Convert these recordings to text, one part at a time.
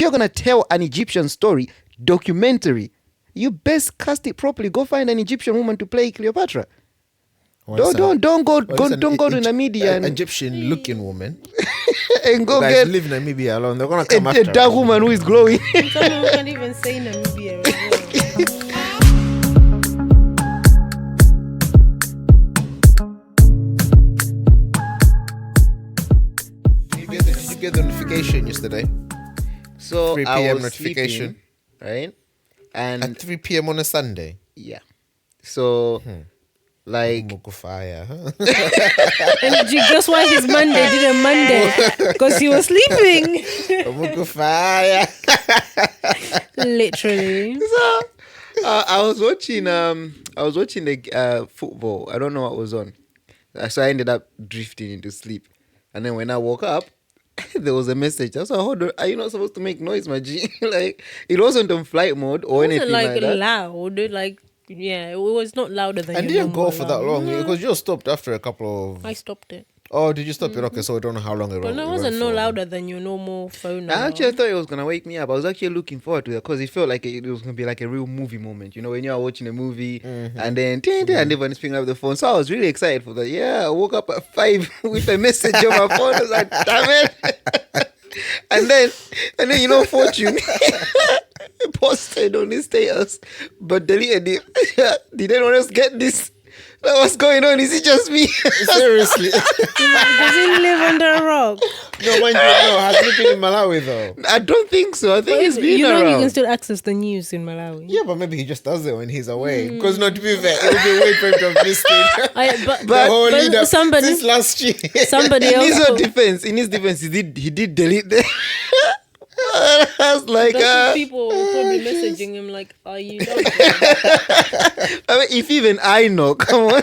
you're gonna tell an Egyptian story, documentary, you best cast it properly. Go find an Egyptian woman to play Cleopatra. Don't go to Namibia an Egyptian-looking woman and go guys get live in Namibia alone. They're gonna come a after dark woman who is glowing. Someone who can't even say Namibia as well. Did you get the notification yesterday? So 3 I p.m. was notification, sleeping, right? And at 3 p.m. on a Sunday. yeah, so like Mukufaya, huh? And guess why his Monday didn't Monday? Because he was sleeping. Mukufaya. Literally. so I was watching the football. I don't know what was on, so I ended up drifting into sleep. And then when I woke up, there was a message. I was like, hold on, are you not supposed to make noise, my G? Like, it wasn't on flight mode or It anything wasn't like that. loud. Like, yeah, it was not louder than And your didn't go normal for that alarm. long because you stopped after a couple of. I stopped it. Oh, did you stop it? Okay, so I don't know how long it But went. no, it wasn't no louder than your normal phone I alarm. actually thought it was gonna wake me up. I was actually looking forward to it because it felt like it was gonna be like a real movie moment. You know, when you are watching a movie and then and everyone's picking up the phone. So I was really excited for that. Yeah, I woke up at 5 with a message on my phone. I was like, damn it. and then you know, Fortune posted on his status, but deleted it. Did anyone else get this? Like, what's going on? Is it just me? Seriously. Does he live under a rock? No, mind you, no, has he been in Malawi though? I don't think so. I think he's been You know, around. you can still access the news in Malawi. Yeah, but maybe he just does it when he's away. Because not to be fair, it would be weird for him to have missed it. But The whole but lead up somebody- since last year. Somebody in his else. defense, he did delete them. I was like, People were probably messaging him like, "Are you done?" I mean, if even I know, come on.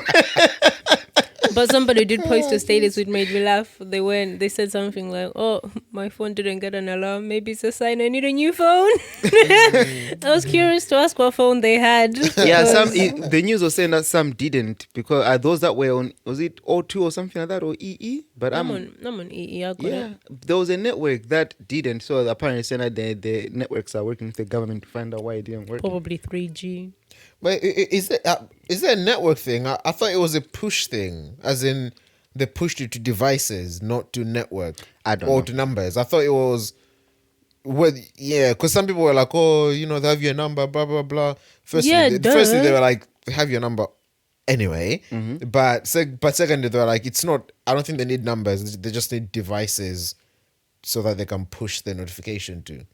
But somebody did post a status which made me laugh. They said something like, "Oh, my phone didn't get an alarm. Maybe it's a sign I need a new phone." I was curious to ask what phone they had. Yeah, because- the news was saying that some didn't because are those that were on, was it O2 or something like that, or EE? But I'm on EE. I got yeah, it. there was a network that didn't. So apparently saying that the networks are working with the government to find out why it didn't work. Probably 3G. But is it a network thing? I thought it was a push thing, as in they pushed it to devices, not to network. I don't or know. to numbers. I thought it was. Well, yeah, because some people were like, "Oh, you know, they have your number, blah blah blah." Firstly, they were like, "They have your number." Anyway, but secondly, they were like, "It's not. I don't think they need numbers. They just need devices, so that they can push the notification to."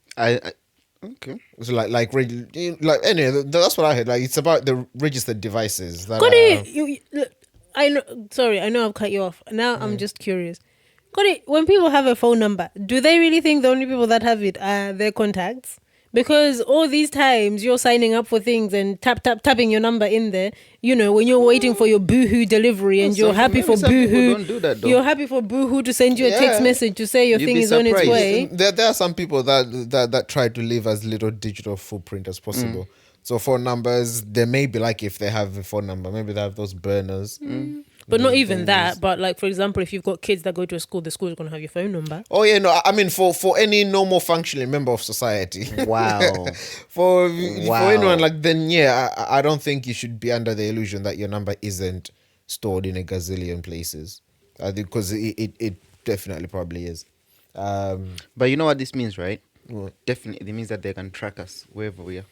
Okay. So anyway, that's what I heard. Like, it's about the registered devices. That Cody, I know. Sorry, I know I've cut you off. Now I'm just curious. Cody, when people have a phone number, do they really think the only people that have it are their contacts? Because all these times you're signing up for things and tapping your number in there, you know, when you're waiting for your Boohoo delivery and you're happy for some people Boohoo. don't do that, though. You're happy for Boohoo to send you a text Yeah. message to say your You'd thing be is on its surprised. way. There are some people that try to leave as little digital footprint as possible. So phone numbers, they may be like, if they have a phone number, maybe they have those burners. But not even that. But like, for example, if you've got kids that go to a school, the school is going to have your phone number. Oh yeah, no, I mean for any normal functioning member of society. Wow. for Wow. anyone, like, then yeah, I don't think you should be under the illusion that your number isn't stored in a gazillion places. I think because it definitely probably is. But you know what this means, right? What? Definitely, it means that they can track us wherever we are.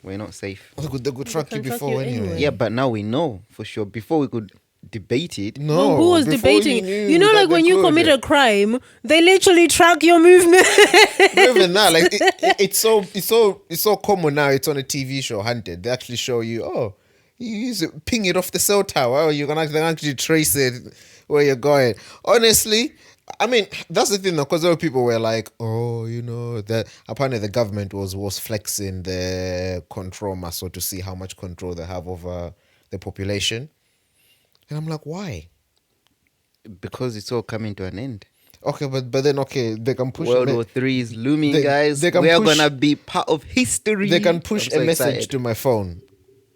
We're not safe. They could track you can track before you anyway. anyway. Yeah, but now we know for sure. Before we could debate it. No, Well, who was before debating? knew You know, that like they when you could. commit a crime, they literally track your movement. Not even that, like it's so common now. It's on a TV show, Hunted. They actually show you, oh, you use it, ping it off the cell tower. Oh, you're gonna actually trace it where you're going. Honestly, I mean, that's the thing though, because other people were like, oh, you know, that apparently the government was flexing the control muscle to see how much control they have over the population. And I'm like, why? Because it's all coming to an end. Okay, but then okay, they can push World War III is looming, guys. they can we are push- gonna be part of history. They can push I'm so a message excited. to my phone.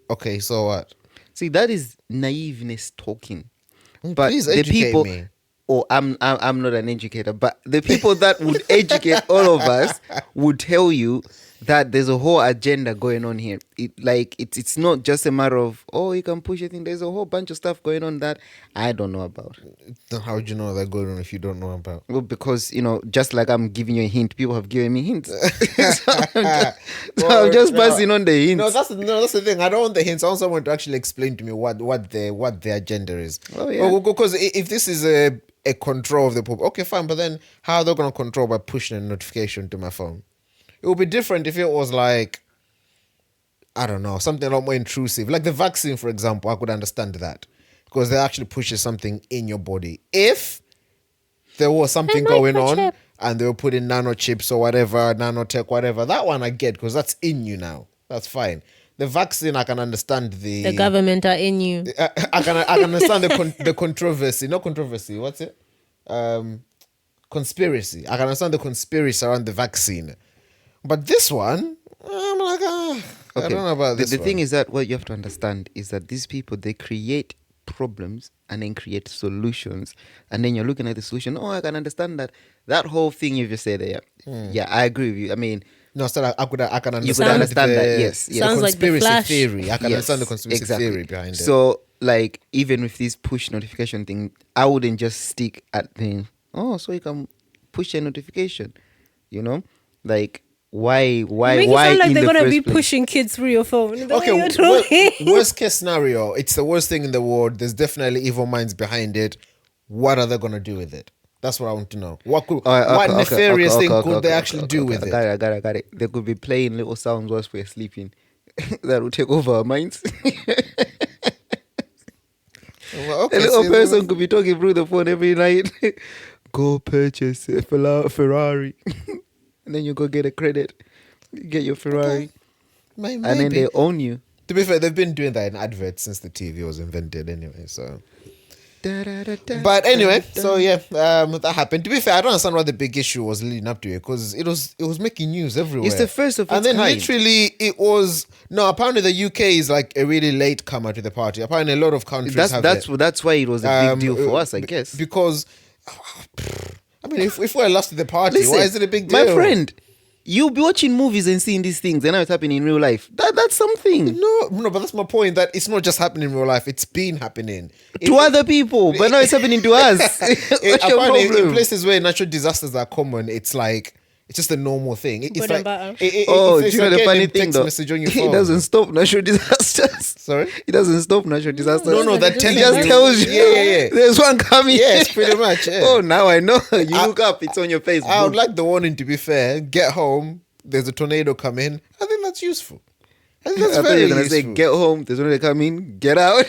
Okay, so what? See, that is naiveness talking. But Please the educate people, me. or I'm not an educator, but the people that would educate all of us would tell you that there's a whole agenda going on here. It's not just a matter of, oh, you can push a thing. There's a whole bunch of stuff going on that I don't know about. Then how would you know that going on if you don't know about? Well, because just like I'm giving you a hint, people have given me hints. I'm just passing on the hints. No, that's the thing. I don't want the hints. I want someone to actually explain to me what the agenda is. Oh, yeah. Because if this is a control of the Pope, okay, fine. But then how are they going to control by pushing a notification to my phone? It would be different if it was like, I don't know, something a lot more intrusive. Like the vaccine, for example, I could understand that. Because they actually pushes something in your body. If there was something going on and they were putting nanochips or whatever, nanotech, whatever, that one I get because that's in you now. That's fine. The vaccine, I can understand the government are in you. I can understand the controversy. Not controversy. What's it? Conspiracy. I can understand the conspiracy around the vaccine. But this one, I'm like, I don't know about this. The thing is that what you have to understand is that these people, they create problems and then create solutions, and then you're looking at the solution. Oh, I can understand that whole thing you just said there. Yeah, I agree with you. I mean, no, so I can understand. You could understand that. Yes, Sounds like the conspiracy Flash. theory. I can Yes, understand the conspiracy exactly. theory behind it. So, like, even with this push notification thing, I wouldn't just stick at the so you can push a notification. Like. Why You make it sound like in they're the gonna first be place? pushing kids through your phone. The way Okay, you're talking. worst case scenario, it's the worst thing in the world. There's definitely evil minds behind it. What are they gonna do with it? That's what I want to know. What nefarious thing could they actually do with it? I got it. They could be playing little sounds whilst we're sleeping. That will take over our minds. Well, A okay, little so- person could be talking through the phone every night. Go purchase a Ferrari. And then you go get a credit. You get your Ferrari. Maybe. And then they own you. To be fair, they've been doing that in adverts since the TV was invented anyway, so. But anyway, so yeah, that happened. To be fair, I don't understand what the big issue was leading up to it, because it was making news everywhere. It's the first of its and then kind. literally it was apparently the UK is like a really late comer to the party. Apparently a lot of countries have it. That's why it was a big deal for us, I guess. Because I mean, if we're last to the party, Listen, why is it a big deal? my friend, you'll be watching movies and seeing these things, and now it's happening in real life. That's something No, but that's my point. That it's not just happening in real life; it's been happening to other people, but now it's happening to us. What's your apparently, in problem? places where natural disasters are common, it's like it's just a normal thing. It's Bread like and butter. Do you it's know like the getting funny a thing text though? message on your It phone. doesn't stop natural disasters. Sorry? It doesn't stop natural disasters. No, that It telling just you. tells you. Yeah. There's one coming. Yes, pretty much. Yeah. Oh, now I know. You look up, it's on your face. I would Boom. like the warning to be fair. Get home. There's a tornado coming. I think that's useful. I think that's I thought very you were gonna say, useful. "Get home." There's one that come in. Get out.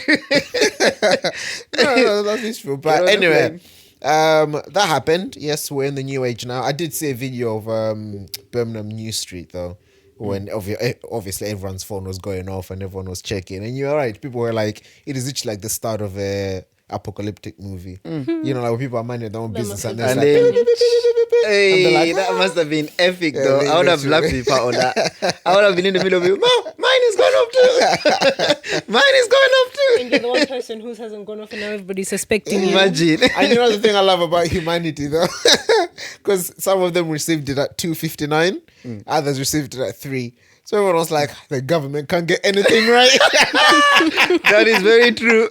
No, that's useful. Get on But the anyway, that happened. Yes, we're in the new age now. I did see a video of Birmingham New Street though, when obviously everyone's phone was going off and everyone was checking. And you're right, people were like, it is literally like the start of a apocalyptic movie. You know, like when people are minding their own business and, And there's then, like, hey, And they're like, that must have been epic Yeah, though. really, I would have literally. loved to be part of that. I would have been in the middle of it. No, mine is going up too. Mine is going up And too. you're the one person who hasn't gone off and now everybody's suspecting you. Imagine. and you know the thing I love about humanity though, because some of them received it at 2:59, others received it at 3. So everyone was like, the government can't get anything right. That is very true.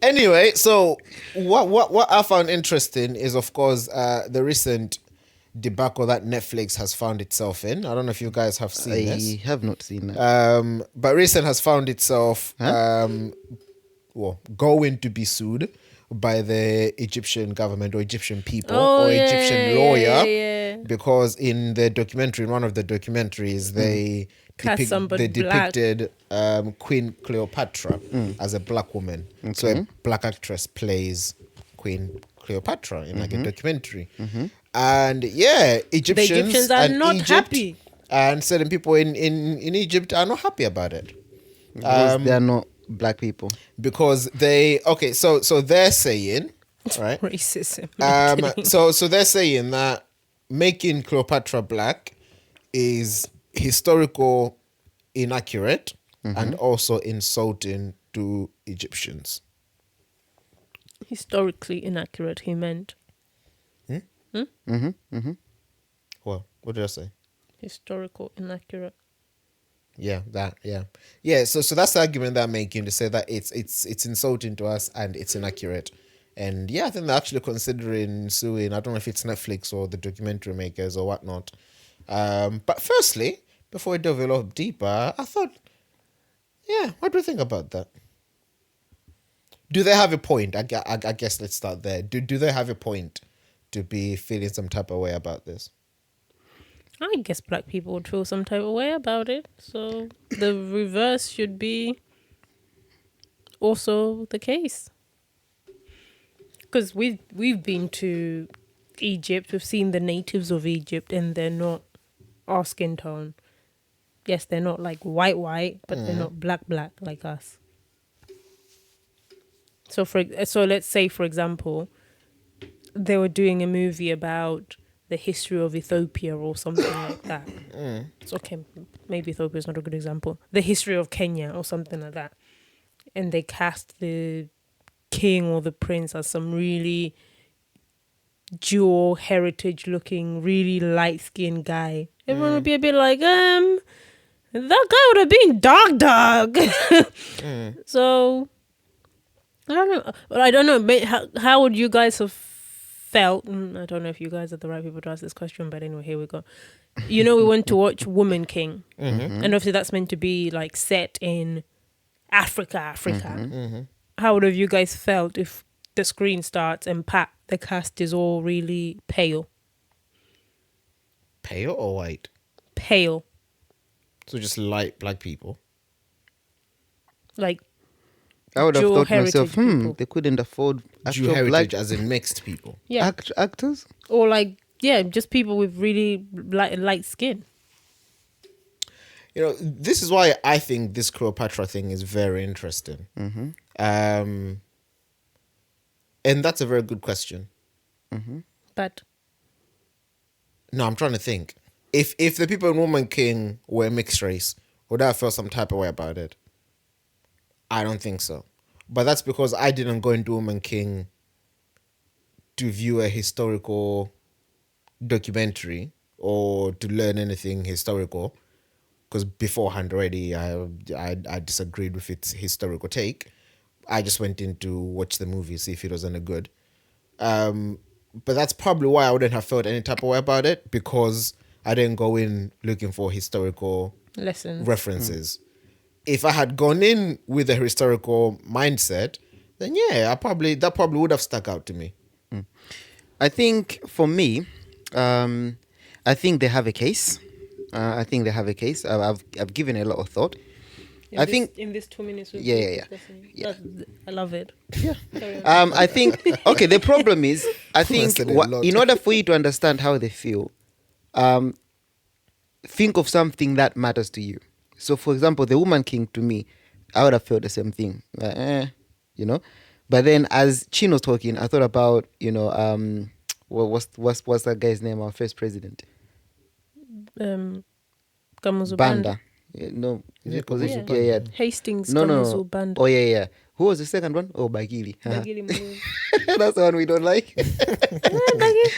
Anyway, so what I found interesting is, of course, the recent debacle that Netflix has found itself in. I don't know if you guys have seen this. I have not seen that. But recent has found itself going to be sued by the Egyptian government or Egyptian people or Egyptian lawyer yeah. because in the documentary, in one of the documentaries, they Cast somebody black. depicted Queen Cleopatra as a black woman. So a black actress plays Queen Cleopatra in like a documentary. And yeah, Egyptians are and not Egypt happy. and certain people in Egypt are not happy about it. Because they are not black people. Because so they're saying, right? Racism. I'm kidding. So they're saying that making Cleopatra black is historical inaccurate and also insulting to Egyptians. Historically inaccurate, he meant. Well, what did I say? Historical inaccurate. Yeah, that. Yeah. So that's the argument that I'm making, to say that it's insulting to us and it's inaccurate. And yeah, I think they're actually considering suing. I don't know if it's Netflix or the documentary makers or whatnot. But firstly, before we delve a lot deeper, I thought, yeah, what do you think about that? Do they have a point? I guess let's start there. Do they have a point to be feeling some type of way about this? I guess black people would feel some type of way about it. So the reverse should be also the case. Because we've been to Egypt, we've seen the natives of Egypt, and they're not our skin tone. Yes, they're not like white, but they're not black like us. So let's say, for example, they were doing a movie about the history of Ethiopia or something like that. It's okay, maybe Ethiopia is not a good example. The history of Kenya or something like that. And they cast the king or the prince as some really dual heritage looking, really light-skinned guy. Everyone would be a bit like, that guy would have been dog. So, I don't know. But I don't know. How would you guys have felt? I don't know if you guys are the right people to ask this question, but anyway, here we go. You know, we went to watch Woman King. And obviously that's meant to be like set in Africa. How would have you guys felt if the screen starts and the cast is all really pale? Pale or white? Pale. So just light black people. Like, I would have dual thought to myself, heritage people. they couldn't afford Jew actual heritage black as in mixed people. yeah. actors. Or like, yeah, just people with really light skin. You know, this is why I think this Cleopatra thing is very interesting. And that's a very good question. But No, I'm trying to think. If the people in Woman King were mixed race, would I have felt some type of way about it? I don't think so. But that's because I didn't go into Woman King to view a historical documentary or to learn anything historical. Because beforehand already, I disagreed with its historical take. I just went in to watch the movie, see if it was any good. But that's probably why I wouldn't have felt any type of way about it, because I didn't go in looking for historical lessons. references. If I had gone in with a historical mindset, then yeah, that probably would have stuck out to me. I think for me, I think they have a case. I've given a lot of thought. I think in this 2 minutes. Yeah. I love it. Yeah. I think the problem is I think said it a lot. in order for you to understand how they feel, think of something that matters to you. So, for example, the Woman King, to me, I would have felt the same thing. You know. But then, as Chin was talking, I thought about what's that guy's name? Our first president. Kamuzu Banda. No, is it position? Yeah. Yeah. Hastings. No. Kamuzu Banda. Oh yeah. Who was the second one? Oh, Bagili. Bagili Mulu. That's the one we don't like.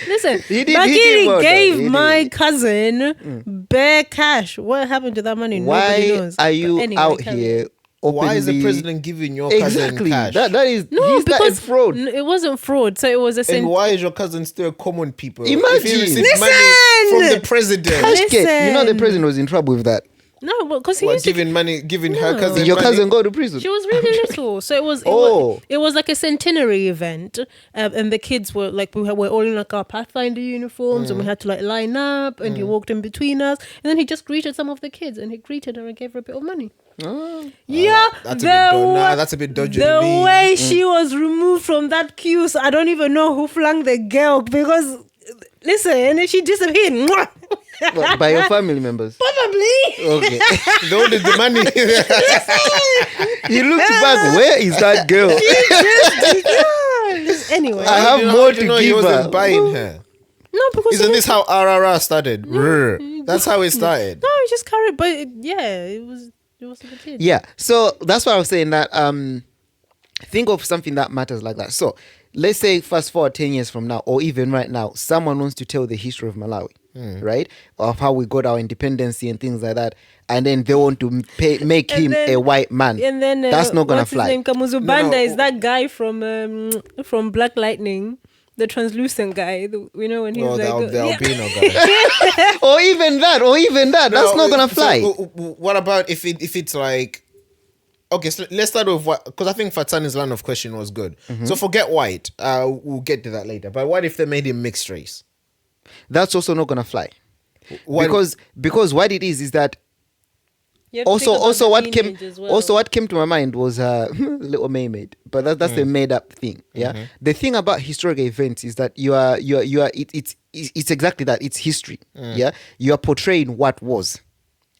Listen, He did Bagili well, though. gave He my did. cousin bare cash. What happened to that money? Nobody Why knows. are But you anyway, out carry here on. Why is the openly- president giving your cousin Exactly. cash? That is No, he's that because is fraud. It wasn't fraud. So it was a And why is your cousin still common people? Imagine. If he received Listen! money from the president. Cash get. You know the Listen. president was in trouble with that. No, because he What, used to. giving her No. cousin Did your money? cousin go to prison? She was really little, so Oh. it was like a centenary event, and the kids were like we were all in like our Pathfinder uniforms, and we had to like line up, and he walked in between us, and then he just greeted some of the kids, and he greeted her and gave her a bit of money. Oh. Yeah, That's a bit dodgy to The me. way she was removed from that queue, so I don't even know who flung the girl because. Listen, she disappeared. Mwah! What, by your family members? Probably. Okay. They wanted the money. He looked back. Where is that girl? Anyway, I have You know, more you to know he give wasn't her. buying her. no, because Isn't this how RRR started? That's how it started. No, he just carried, but it was for the kids. Yeah. So that's why I was saying that think of something that matters like that. So let's say fast forward 10 years from now, or even right now, someone wants to tell the history of Malawi, right? Of how we got our independence and things like that. And then they want to make him a white man. And then that's not going to what's fly. His name? Kamuzu Banda No. is that guy from Black Lightning, the translucent guy. You know when he's Oh, like, the albino guy. or even that. That's not going to fly. So, what about if it's like, okay, so let's start with what, because I think Fatsani's line of question was good. So forget white. We'll get to that later. But what if they made him mixed race? That's also not going to fly. What- Because what it is that You have to think about also the what came lineage as well. also what came to my mind was Little Mermaid, but that's the made up thing. Yeah, the thing about historical events is that it's exactly that. It's history. Yeah, you are portraying what was.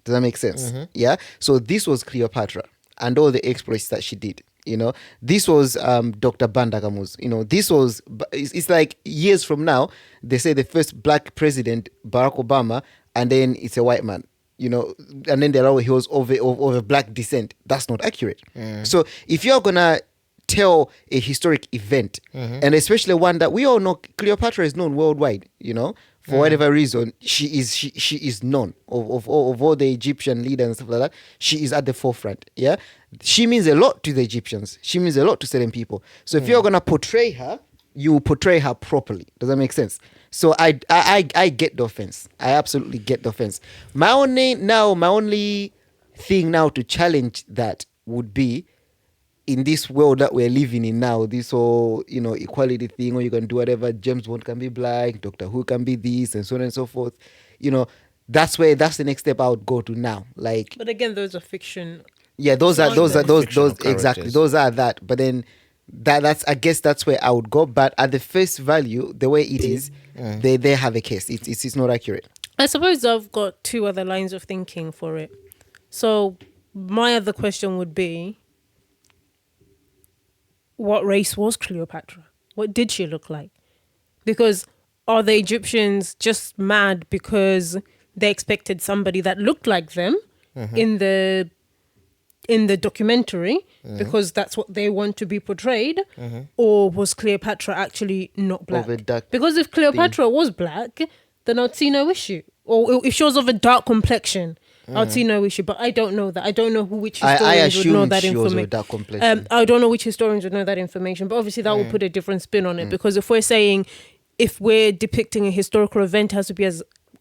Does that make sense? Yeah. So this was Cleopatra and all the exploits that she did. You know, this was Dr. Banda Kamuzu. You know, this was. It's like years from now, they say the first black president, Barack Obama, and then it's a white man. You know, and then he was of black descent. That's not accurate. So if you're gonna tell a historic event, and especially one that we all know, Cleopatra is known worldwide. You know, for whatever reason, she is known of all the Egyptian leaders and stuff like that. She is at the forefront. Yeah, she means a lot to the Egyptians. She means a lot to certain people. So if you're gonna portray her, you portray her properly. Does that make sense? So I get the offense. I absolutely get the offense. My only thing now to challenge that would be, in this world that we're living in now, this whole, you know, equality thing, or you can do whatever, James Bond can be black, Doctor Who can be this, and so on and so forth. You know, that's the next step I would go to now. Like, But again, those are fiction. yeah, those fictional exactly. characters. Those are that. But then that's I guess that's where I would go. But at the face value, the way it is, they have a case. It's not accurate. I suppose I've got two other lines of thinking for it. So my other question would be, what race was Cleopatra? What did she look like? Because are the Egyptians just mad because they expected somebody that looked like them in the documentary because that's what they want to be portrayed? Or was Cleopatra actually not black? Of a dark Because if Cleopatra was black, then I'd see no issue. Or if she was of a dark complexion, I'd see no issue. But I don't know that. I don't know which historians would know assumed that she was of a information. dark complexion. I don't know which historians would know that information. But obviously that will put a different spin on it. Because if we're saying, if we're depicting a historical event, it has to be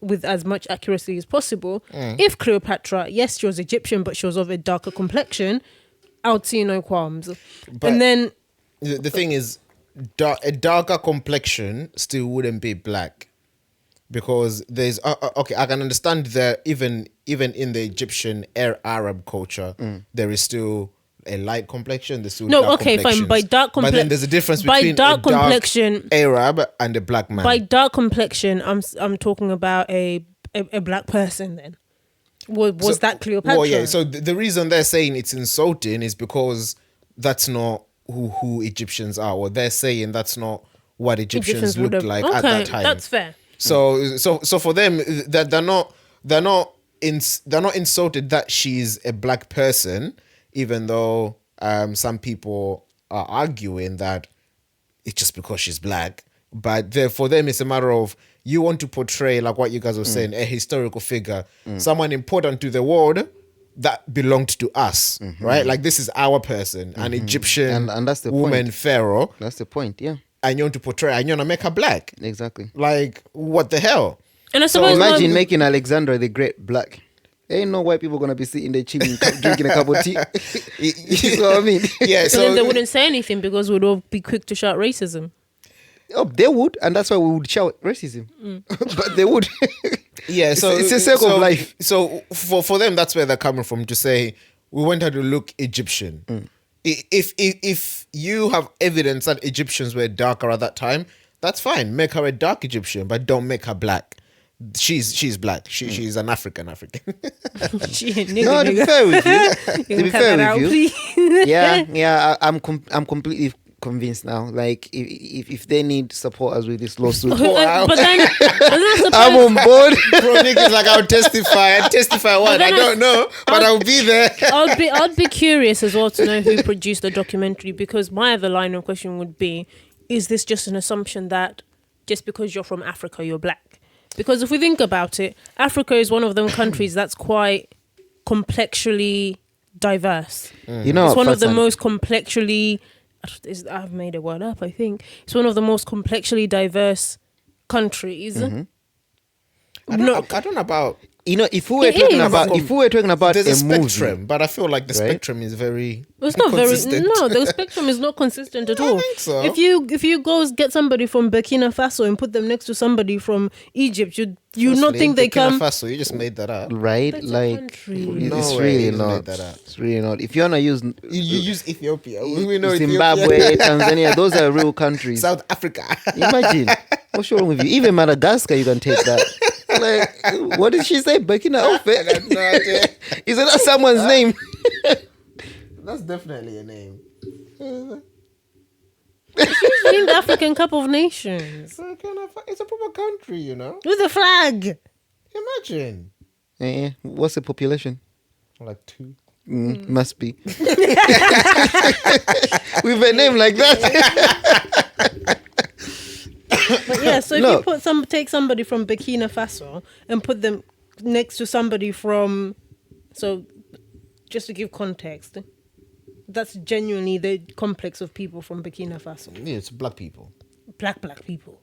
with as much accuracy as possible. If Cleopatra, yes, she was Egyptian, but she was of a darker complexion, I would see no qualms. But and then the thing is, a darker complexion still wouldn't be black, because there's okay, I can understand that even in the Egyptian Arab culture, there is still a light complexion. There's still dark fine. complexions. By dark but then there's a difference between a dark complexion, Arab and a black man. by dark complexion, I'm talking about a black person. Then was that Cleopatra? Well, yeah. So the reason they're saying it's insulting is because that's not who Egyptians are, or they're saying that's not what Egyptians looked would've- like at that time. That's fair. So for them, that they're not insulted that she's a black person, even though some people are arguing that it's just because she's black. But for them, it's a matter of, you want to portray, like what you guys were saying, a historical figure, someone important to the world that belonged to us, right? Like, this is our person, an Egyptian And that's the woman point. pharaoh, That's the point. Yeah, and you want to portray, and you want to make her black. exactly. Like, what the hell? And I suppose Imagine making Alexander the Great black. Ain't no white people gonna be sitting there chilling, drinking a cup of tea. You know what I mean? Yeah, so then they so wouldn't say anything because we'd all be quick to shout racism. Oh, they would, and that's why we would shout racism. But they would. yeah, so it's a circle of life. So for them, that's where they're coming from, to say we want her to look Egyptian. If you have evidence that Egyptians were darker at that time, that's fine. Make her a dark Egyptian, but don't make her black. She's black. She's an African. No, to be fair with you, to be fair with you, yeah, I'm completely convinced now. Like, if they need support us with this lawsuit, But then, I'm on board. Bro, Nick is like, I'll testify. I testify what? I don't know, but I'll be there. I'd be curious as well to know who produced the documentary, because my other line of question would be, is this just an assumption that just because you're from Africa, you're black? Because if we think about it, Africa is one of them countries that's quite complexually diverse. You know, It's one of the Fatsani, most complexly, I've made a word up, I think. It's one of the most complexly diverse countries. I don't know about you know, if we were It talking is. about there's a movie, spectrum, but I feel like the right? spectrum is very It's not inconsistent. the spectrum is not consistent at all. think so. If you go get somebody from Burkina Faso and put them next to somebody from Egypt, you not Firstly, think they Burkina come. Faso, you just made that up. right? That's a Like, country. No it's way, really you just not. made that up. It's really not. If you wanna use You use Ethiopia. We know Zimbabwe, Ethiopia. Tanzania, those are real countries. South Africa. Imagine. What's wrong with you? Even Madagascar, you can take that. Like, what did she say? Burkina I Faso? got no idea. Is that someone's name? That's definitely a name. in the African Cup of Nations It's a proper country, you know. with a flag. Imagine. What's the population? Like 2. Must be. With a name like that. But yeah, so if No. you take somebody from Burkina Faso and put them next to somebody from, so just to give context, that's genuinely the complex of people from Burkina Faso. Yeah, it's black people. Black people.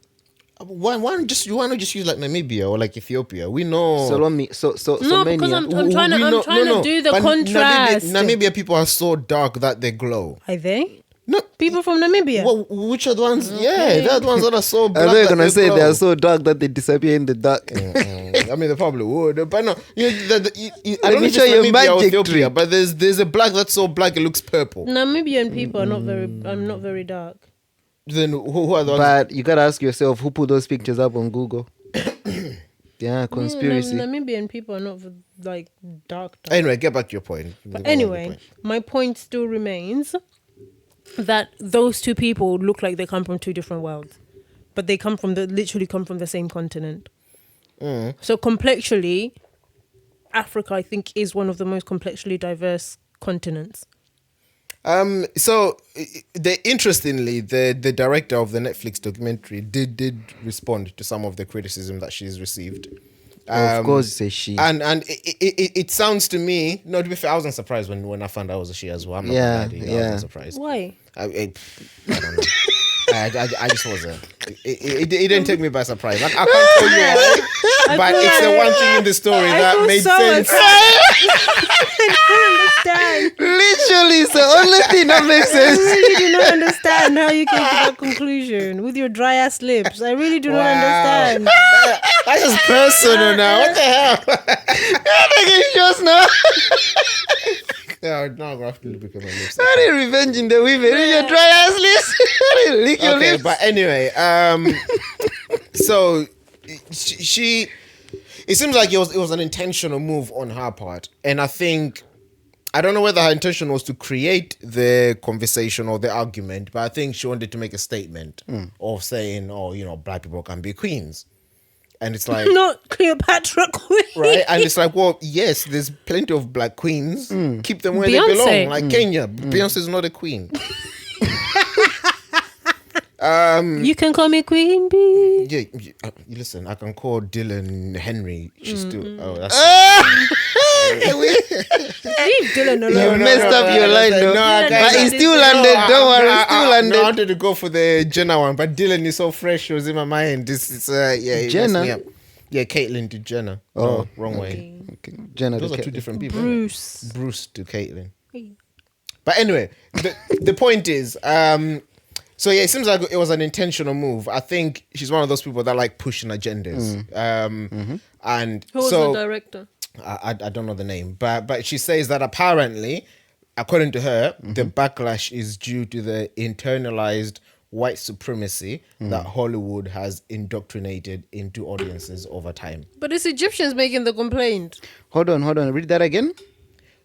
Why not just use like Namibia or like Ethiopia? We know. So let me. So No, because many. I'm trying to do the but contrast. Namibia people are so dark that they glow. Are they? No, People from Namibia. well, which are the ones? Yeah, they're the ones that are so black. Are they that gonna say glow. they are so dark that they disappear in the dark? I mean, they probably would, but no. I Let don't know me if show it's you a Namibia or magic Ethiopia, trick. but there's a black that's so black it looks purple. Namibian people are not very dark. Then who are the ones? But you gotta ask yourself who put those pictures up on Google. Yeah, conspiracy. Namibian people are not like dark. Anyway, get back to your point. But anyway, my point still remains that those two people look like they come from two different worlds, but they literally come from the same continent. So complexly, Africa, I think, is one of the most complexly diverse continents. So interestingly, the director of the Netflix documentary did respond to some of the criticism that she's received. Of course, it's a she. And it sounds to me, no, to be fair, I wasn't surprised when I found out it was a she as well. I'm not Yeah, gonna lie to you, I yeah. wasn't surprised. Why? I don't know. I just wasn't. It didn't take me by surprise. I can't tell you why, but it's the one thing in the story that made sense. I don't understand. Literally, it's the only thing that makes I sense. really do not understand how you came to that conclusion with your dry ass lips. I really do not understand. That's just personal now. What the hell? Just now. Yeah, now I'm gonna have to look at my lips. How are you revenging the women in your dry ass lips? Lick your Okay, lips. but anyway, so she it seems like it was an intentional move on her part, and I don't know whether her intention was to create the conversation or the argument, but I think she wanted to make a statement of saying, oh, you know, black people can be queens. And it's like, Not Cleopatra queen. right? And it's like, well, yes, there's plenty of black queens. Keep them where they Beyonce. belong. Like Kenya, Beyonce's not a queen. You can call me Queen Bee. Yeah, listen, I can call Dylan Henry. She's still. Oh, that's. Leave Dylan alone. You messed up your line, though. I But can't. But it's still landed. Don't worry, it's still I landed. wanted to go for the Jenna one, but Dylan is so fresh. It was in my mind. This is yeah. it Jenna? messed me up. Yeah, Caitlyn to Jenna. Oh. No, wrong way. Okay. Jenna, Those are two different people. innit? Bruce. Bruce to Caitlyn. But anyway, the point is, so yeah, it seems like it was an intentional move. I think she's one of those people that like pushing agendas. And Who was so the director? I don't know the name, but she says that apparently, according to her, the backlash is due to the internalized white supremacy that Hollywood has indoctrinated into audiences over time. But it's Egyptians making the complaint. Hold on. Read that again.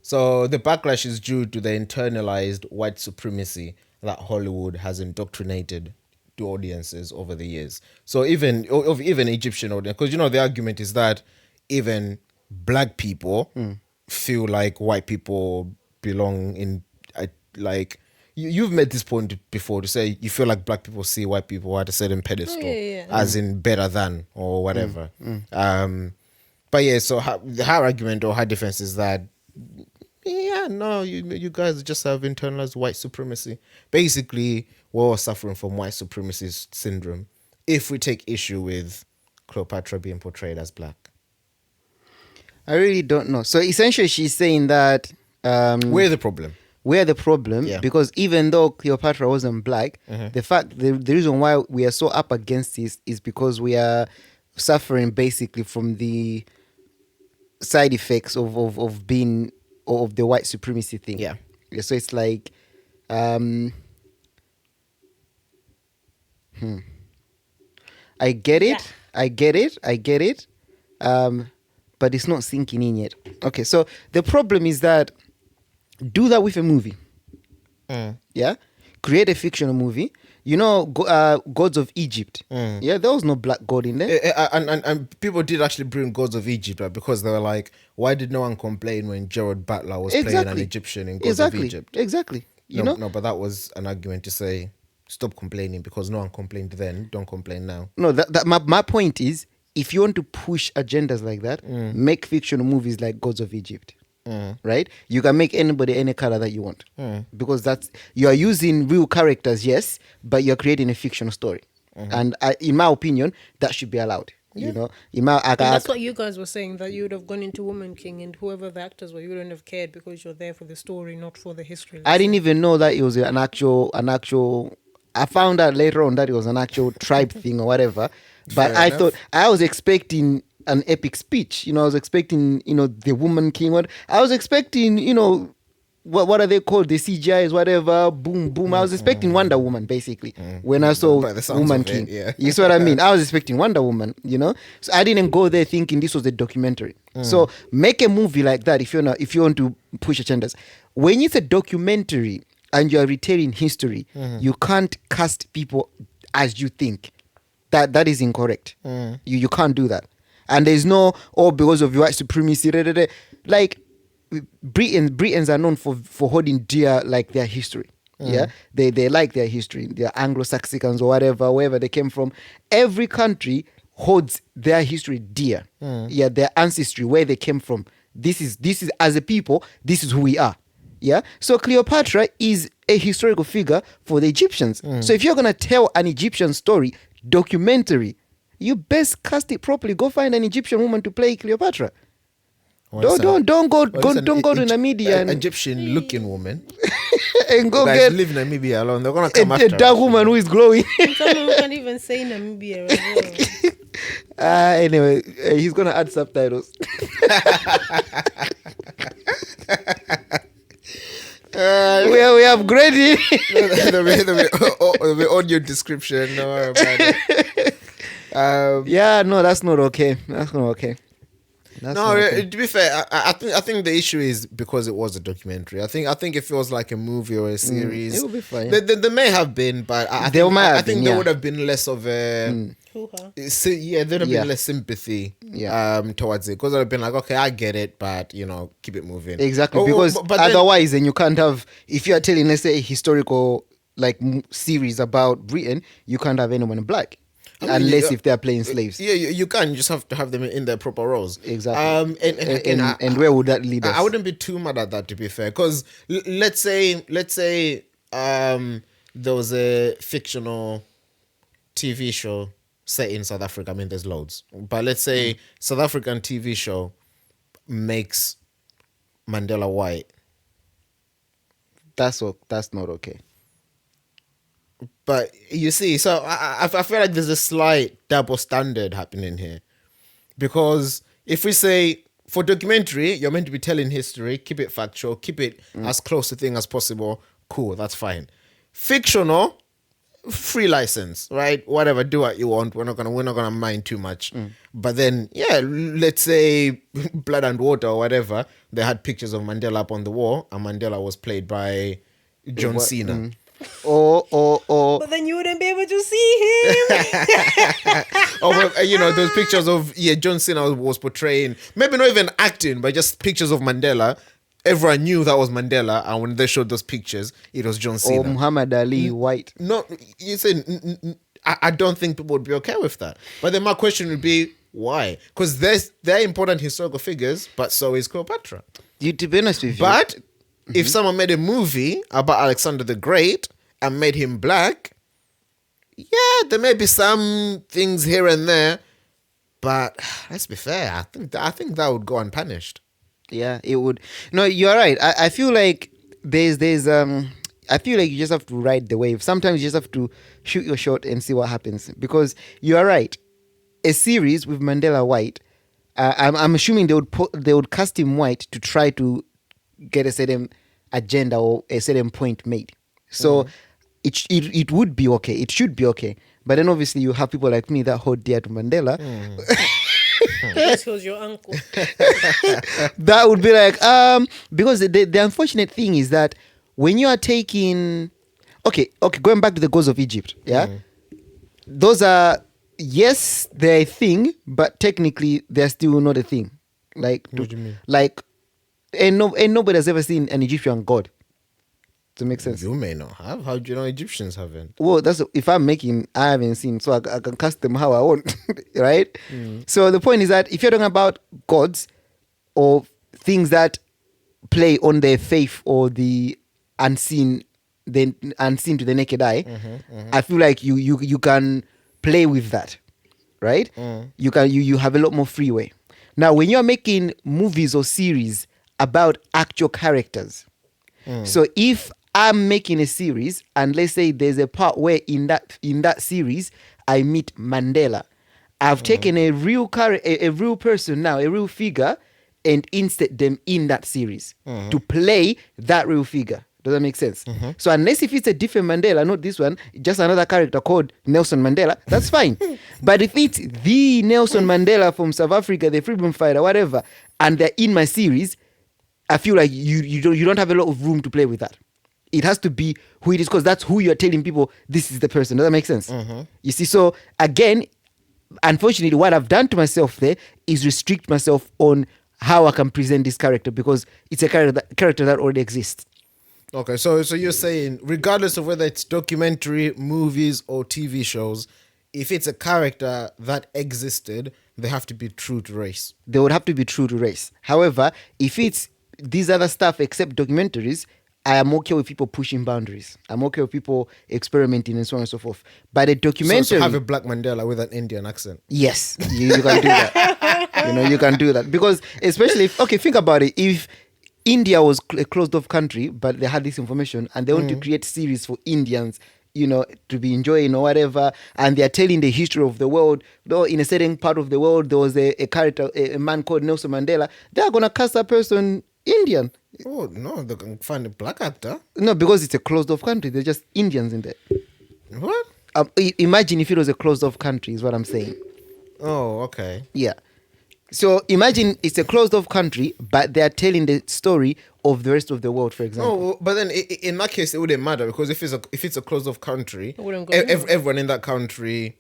So the backlash is due to the internalized white supremacy that Hollywood has indoctrinated to audiences over the years. So even Egyptian audience, because you know the argument is that even black people feel like white people belong in like you've made this point before to say you feel like black people see white people at a certain pedestal, as in better than or whatever. But yeah, so her argument or her defense is that, yeah, no, you guys just have internalized white supremacy. Basically, we're all suffering from white supremacy syndrome if we take issue with Cleopatra being portrayed as black. I really don't know. So essentially, she's saying that we're the problem. We're the problem because even though Cleopatra wasn't black, the reason why we are so up against this is because we are suffering basically from the side effects of being of the white supremacy thing. Yeah. So it's like, I get it. Yeah. I get it. But it's not sinking in yet. Okay, so the problem is that do that with a movie. Yeah, create a fictional movie. You know, Gods of Egypt. Yeah, there was no black god in there. And people did actually bring Gods of Egypt, right? Because they were like, why did no one complain when Gerard Butler was playing an Egyptian in Gods of Egypt? Exactly. No, but that was an argument to say, stop complaining because no one complained then. Don't complain now. No, my point is, if you want to push agendas like that, make fictional movies like Gods of Egypt. Right? You can make anybody any color that you want. Because you are using real characters, yes, but you're creating a fictional story. And in my opinion, that should be allowed. You know, and that's what you guys were saying, that you would have gone into Woman King and whoever the actors were, you wouldn't have cared because you're there for the story, not for the history. I didn't even know that it was an actual. I found out later on that it was an actual tribe thing or whatever. But I was expecting an epic speech. You know, I was expecting, the Woman King. I was expecting, what are they called? The CGIs, whatever. Boom, boom. I was expecting Wonder Woman, basically, when I saw Woman King. You see what I mean? I was expecting Wonder Woman, So I didn't go there thinking this was a documentary. So make a movie like that if you want to push agendas. When it's a documentary and you are retelling history, you can't cast people as you think. That is incorrect. You can't do that. And there's no, because of white supremacy. Like, Britons are known for holding dear like their history. Yeah, they like their history. They're Anglo-Saxons or wherever they came from. Every country holds their history dear. Yeah, their ancestry, where they came from. This is as a people, this is who we are. Yeah, so Cleopatra is a historical figure for the Egyptians. So if you're gonna tell an Egyptian story, documentary, you best cast it properly. Go find an Egyptian woman to play Cleopatra. Don't go to Namibia an Egyptian looking woman and go guys get leave Namibia alone. They're gonna come after a dark woman who is glowing. Someone who can't even say Namibia as well. Anyway, he's gonna add subtitles. We have Grady. There'll be audio description. Don't worry about it. That's not okay. That's not okay. To be fair, I think the issue is because it was a documentary. I think if it was like a movie or a series, it would be fine. There may have been, but I think there would have been less of a. There'd have been less sympathy towards it, because I'd have been like, okay, I get it, but keep it moving. Exactly, because otherwise then you can't have, if you are telling, let's say, a historical series about Britain, you can't have anyone black. Unless if they're playing slaves. Yeah, you can. You just have to have them in their proper roles. Exactly. And where would that lead us? I wouldn't be too mad at that, to be fair. Because let's say there was a fictional TV show set in South Africa. I mean, there's loads. But let's say South African TV show makes Mandela white. That's not okay. But you see, so I feel like there's a slight double standard happening here. Because if we say, for documentary, you're meant to be telling history, keep it factual, keep it as close to thing as possible, cool, that's fine. Fictional, free license, right? Whatever, do what you want. We're not gonna mind too much. But then, let's say Blood and Water or whatever, they had pictures of Mandela up on the wall, and Mandela was played by John Cena. But then you wouldn't be able to see him. Those pictures of John Cena was portraying, maybe not even acting, but just pictures of Mandela, everyone knew that was Mandela, and when they showed those pictures, it was John Cena. Or Muhammad Ali white. No, you said I don't think people would be okay with that. But then my question would be why? Because they're important historical figures, but so is Cleopatra. To be honest with you, But if someone made a movie about Alexander the Great and made him black, yeah, there may be some things here and there, but let's be fair. I think that would go unpunished. yeah, it would. No, you're right. I feel like there's I feel like you just have to ride the wave. Sometimes you just have to shoot your shot and see what happens. Because you are right. A series with Mandela white, I'm assuming they would cast him white to try to get a certain agenda or a certain point made. So it would be okay. It should be okay. But then obviously you have people like me that hold dear to Mandela. This was your uncle. That would be like because the unfortunate thing is that when you are taking going back to the gods of Egypt, those are, yes, they're a thing, but technically they're still not a thing. Like, What do you mean? Like, and nobody has ever seen an Egyptian god. To make sense. You may not have. How do you know Egyptians haven't? Well, that's if I haven't seen, so I can cast them how I want, right? So the point is that if you're talking about gods or things that play on their faith or the unseen to the naked eye, I feel like you can play with that, right? You have a lot more freeway. Now, when you're making movies or series about actual characters, so if I'm making a series and let's say there's a part where in that series I meet Mandela, I've taken a real person now, a real figure, and insert them in that series to play that real figure. Does that make sense? So unless if it's a different Mandela, not this one, just another character called Nelson Mandela, that's fine. But if it's the Nelson Mandela from South Africa, the freedom fighter, whatever, and they're in my series, I feel like you don't have a lot of room to play with that. It has to be who it is, because that's who you're telling people this is the person. Does that make sense? You see, so again, unfortunately, what I've done to myself there is restrict myself on how I can present this character, because it's a character that already exists. Okay, so you're saying, regardless of whether it's documentary, movies, or TV shows, if it's a character that existed, they have to be true to race. They would have to be true to race. However, if it's these other stuff except documentaries, I am okay with people pushing boundaries. I'm okay with people experimenting and so on and so forth. But a documentary... So have a black Mandela with an Indian accent. Yes, you can do that. You can do that. Because especially if... Okay, think about it. If India was a closed-off country, but they had this information and they want to create series for Indians, to be enjoying or whatever, and they're telling the history of the world, though in a certain part of the world, there was a character, a man called Nelson Mandela, they're going to cast that person Indian. Oh, no, they can find a black actor. No, because it's a closed-off country. They're just Indians in there. What? Imagine if it was a closed-off country, is what I'm saying. Oh, okay. Yeah. So imagine it's a closed-off country, but they're telling the story of the rest of the world, for example. Oh, but then in that case, it wouldn't matter, because if it's a closed-off country, It wouldn't go anywhere. everyone in that country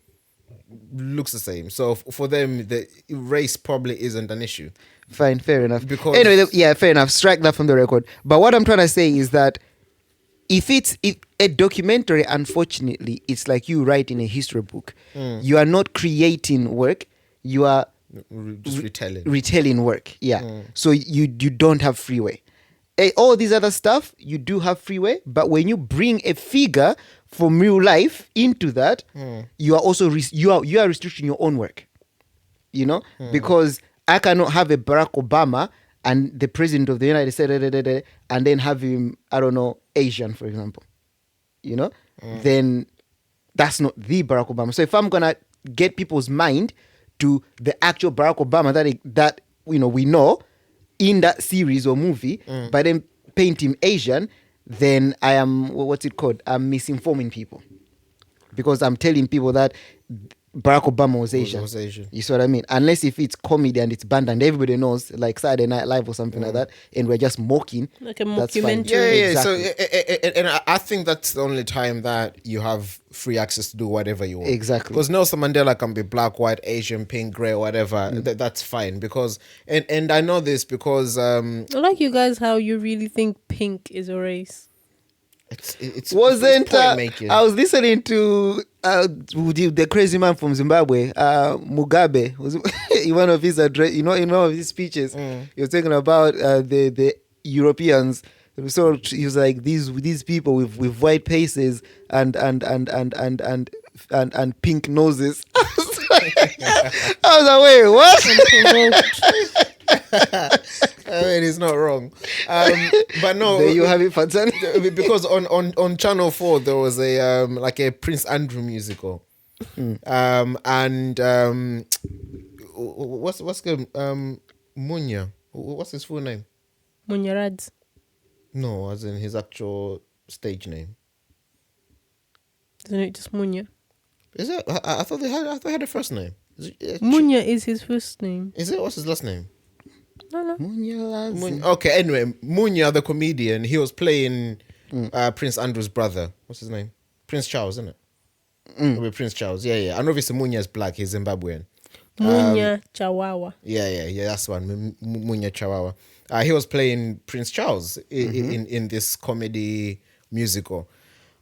looks the same. So for them, the race probably isn't an issue. Fine, fair enough. Because- Anyway, fair enough. Strike that from the record. But what I'm trying to say is that if a documentary, unfortunately, it's like you writing a history book. You are not creating work. You are Just retelling. retelling work. Yeah. So you don't have freeway. All these other stuff, you do have freeway. But when you bring a figure from real life into that, you are also you are restricting your own work. Because I cannot have a Barack Obama and the president of the United States, and then have him, I don't know, Asian, for example. Then that's not the Barack Obama. So if I'm gonna get people's mind to the actual Barack Obama that we know in that series or movie, but then paint him Asian, then I am, what's it called? I'm misinforming people, because I'm telling people that Barack Obama was Asian. Was Asian. You see what I mean? Unless if it's comedy and it's banned and everybody knows, like Saturday Night Live or something like that, and we're just mocking. Like a that's fine. mockumentary. Yeah. Exactly. So, and I think that's the only time that you have free access to do whatever you want. Exactly. Because Nelson Mandela can be black, white, Asian, pink, grey, whatever. That's fine. Because, and I know this because I like you guys how you really think pink is a race. it's Wasn't point making. I was listening to the crazy man from Zimbabwe, Mugabe, was in one of his address, in one of his speeches, he was talking about the Europeans. So he was like these people with white faces and pink noses. I was like, wait, what? I mean, he's not wrong. But no, There you have it, Fatsani. because on Channel 4 there was a like a Prince Andrew musical. And what's the Munya? What's his full name? Munyarads. No, as in his actual stage name. Isn't it just Munya? Is it? I thought they had a first name. Munya is his first name. Is it? What's his last name? No. Okay, anyway, Munya the comedian, he was playing Prince Andrew's brother. What's his name? Prince Charles, isn't it? It'll be Prince Charles. Yeah. And obviously Munya's black, he's Zimbabwean. Munya Chawawa. Yeah, that's one. Munya Chawawa. He was playing Prince Charles in this comedy musical.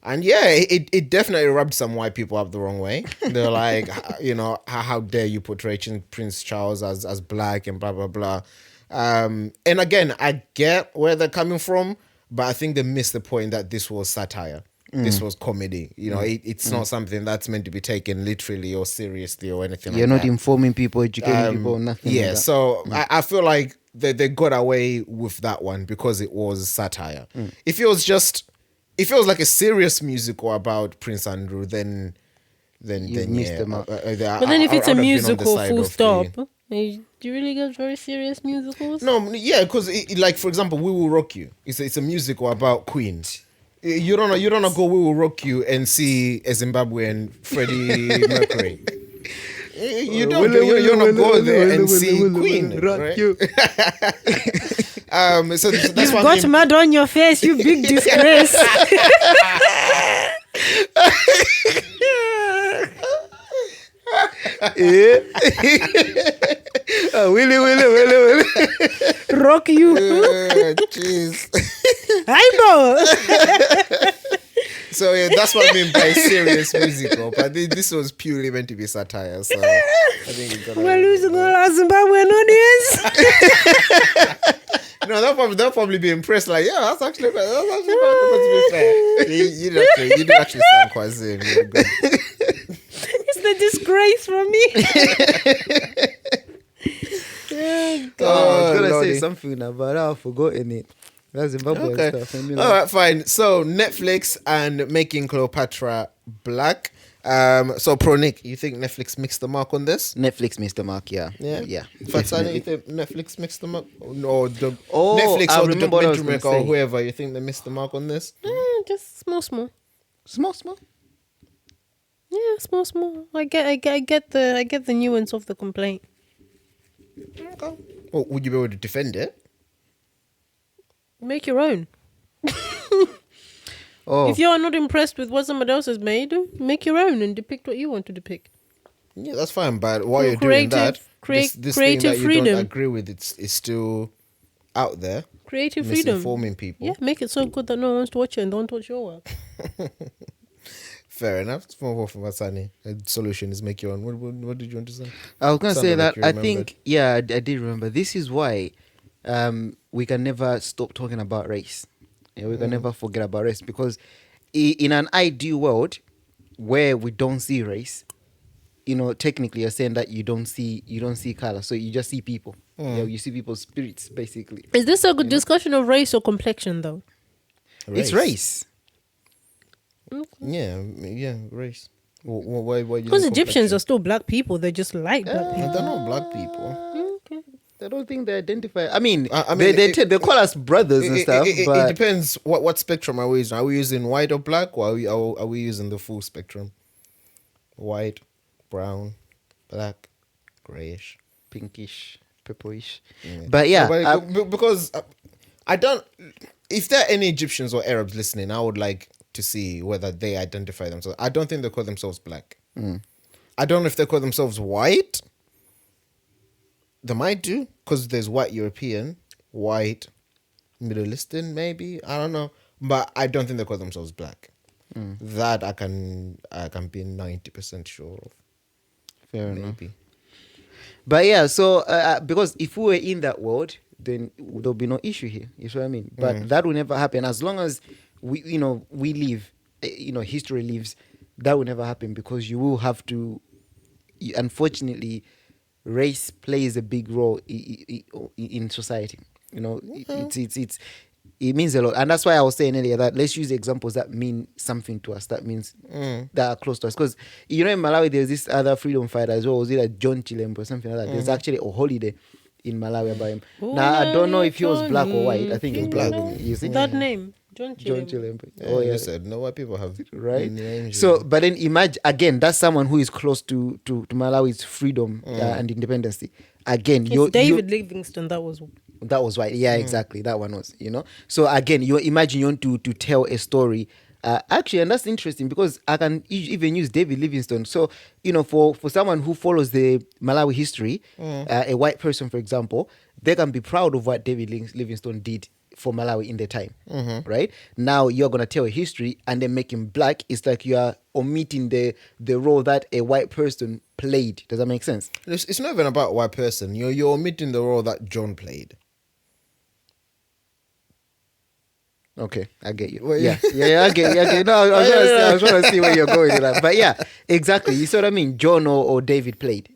And yeah, it definitely rubbed some white people up the wrong way. They're like, how dare you portray Prince Charles as black and blah, blah, blah. And again, I get where they're coming from, but I think they missed the point that this was satire. This was comedy. It's not something that's meant to be taken literally or seriously or anything like that. You're not informing people, educating people, nothing. Yeah, like that. so I feel like they got away with that one because it was satire. If it was like a serious musical about Prince Andrew, then missed yeah. them out. But then if it's a musical, full stop, do you really get very serious musicals? No, yeah, because like for example, We Will Rock You. It's a musical about Queen. You don't go We Will Rock You and see a Zimbabwean Freddie Mercury. You don't go there and see Queen, right? So that's You've why got mud on your face, you big disgrace. Willy. Rock you. Jeez. I know. So yeah, that's what I mean by serious musical. But this was purely meant to be satire. So I think it got We're losing all our Zimbabwean audience. No, they'll probably be impressed. Like, yeah, that's actually quite good, to be fair. You do actually sound quite zing. You're good. It's the disgrace for me. I was gonna Lordy. say something now, but I've forgotten it. That's Zimbabwean Okay. stuff. All right, fine. So Netflix and making Cleopatra black. So Pro Nick, you think Netflix mixed the mark on this? Netflix missed the mark, yeah. Fatsani, you think Netflix mixed the mark? No, Oh, Netflix I or the remember what I was documentary gonna maker or say. whoever, you think they missed the mark on this? Just small. Small. Yeah, small. I get the nuance of the complaint. Okay. Well, would you be able to defend it? Make your own. Oh, If you are not impressed with what somebody else has made, make your own and depict what you want to depict. Yeah, that's fine. But while Well, you're doing that, creative this thing that you freedom. don't agree with, it's still out there, Creative freedom. misinforming people. Yeah, make it so good that no one wants to watch it and don't watch your work. Fair enough. It's more from Fatsani. The solution is make your own. What did you want to say? I was gonna Sounded say like that you I remembered. think, yeah, I did remember. This is why we can never stop talking about race. Yeah, we can never forget about race because in an ideal world where we don't see race, technically you're saying that you don't see color, so you just see people. You see people's spirits, basically. Is this a good discussion of race or complexion, though? It's race. Yeah, race. Why Because Egyptians are still black people. They're just like black people. They're not black people. Okay. I don't think they identify. I mean, I mean, they call us brothers and stuff. It but depends. What spectrum are we using? Are we using white or black, or are we using the full spectrum? White, brown, black, grayish, pinkish, purplish. Yeah. But yeah, No, but because I don't. If there are any Egyptians or Arabs listening, I would like to see whether they identify themselves. I don't think they call themselves black. I don't know if they call themselves white. They might do, because there's white European, white Middle Eastern, maybe. I don't know. But I don't think they call themselves black. That I can be 90% sure of. fair enough. Maybe. But yeah, so because if we were in that world, then there'll be no issue here. You see what I mean? But that will never happen as long as we live. History lives. That will never happen because you will have to. Unfortunately, race plays a big role in society. It means a lot, and that's why I was saying earlier that let's use examples that mean something to us. That means that are close to us. Because in Malawi, there's this other freedom fighter as well. Was it like John Chilembo or something like that? There's actually a holiday in Malawi about him. Now I don't know if he was black or white. I think he was black. You see that name, John John Chilembo. Chilembo. Oh, yeah. You said no white people have Right. names. So, but then imagine again, that's someone who is close to Malawi's freedom and independence. Again, It's David Livingstone. That was right. Yeah, exactly. That one was. So again, you imagine you want to tell a story. Actually, and that's interesting because I can even use David Livingstone. So for someone who follows the Malawi history, a white person, for example, they can be proud of what David Livingstone did for Malawi in the time, right? Now you're gonna tell a history and then make him black. It's like you are omitting the role that a white person played. Does that make sense? It's not even about white person. You're omitting the role that John played. Okay, I get you. Well, yeah, I get you. No, I was trying to see where you're going with that. But yeah, exactly. You see what I mean? John or David played,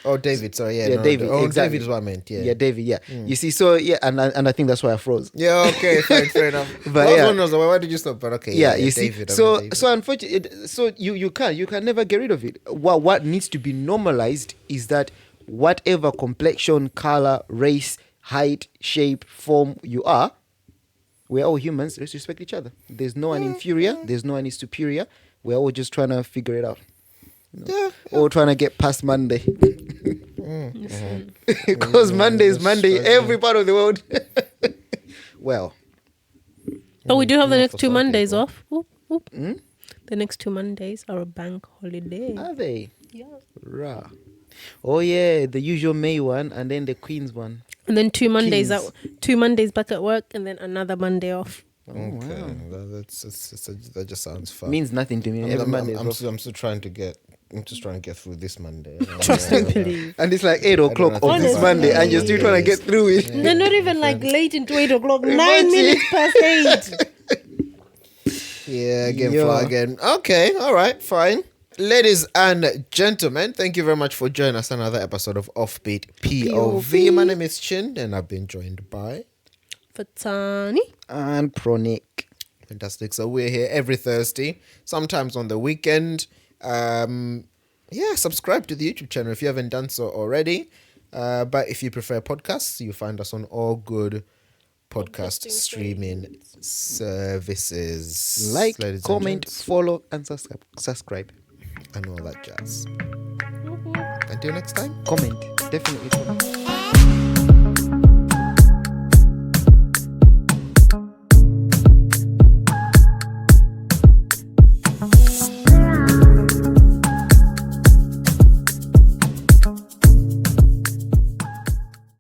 Oh, David, sorry, yeah. Yeah, no, David, Oh, exactly. David is what I meant, yeah. Yeah, David, yeah. You see, so yeah, and I think that's why I froze. Yeah, okay, fine, fair enough. But Last yeah. one was, why did you stop? But okay, Yeah, you see. David, So David. unfortunately, so you can never get rid of it. What needs to be normalized is that whatever complexion, color, race, height, shape, form you are, we're all humans. Let's respect each other. There's no one inferior. There's no one is superior. We're all just trying to figure it out. All trying to get past Monday. Because Monday is Monday. Every part of the world. Well. But we do have the Not next for 2 some Mondays people. off. Whoop, whoop. The next 2 Mondays are a bank holiday. Are they? Yeah. Rah. Oh yeah, the usual May one and then the Queen's one. And then 2 Mondays Kings. 2 Mondays back at work, and then another Monday off. Okay, that just sounds fun. Means nothing to me. Every Monday is off. I'm still trying to get. I'm just trying to get through this Monday. Trust and believe. And it's like 8 o'clock know on this Honestly. Monday and you're still trying to get through it. They're not even like late into 8 o'clock. 9 Imagine. minutes past 8. Yeah, again, Yeah. fly again. Okay, all right, fine. Ladies and gentlemen, thank you very much for joining us on another episode of Offbeat POV. My name is Chin, and I've been joined by Fatsani. And Pronic. Fantastic. So we're here every Thursday, sometimes on the weekend. Subscribe to the YouTube channel if you haven't done so already. But if you prefer podcasts, you find us on all good podcast Podcasting streaming services. Like, ladies and comment, gents, follow, and subscribe. and all that jazz. Until next time. Comment. Definitely comment.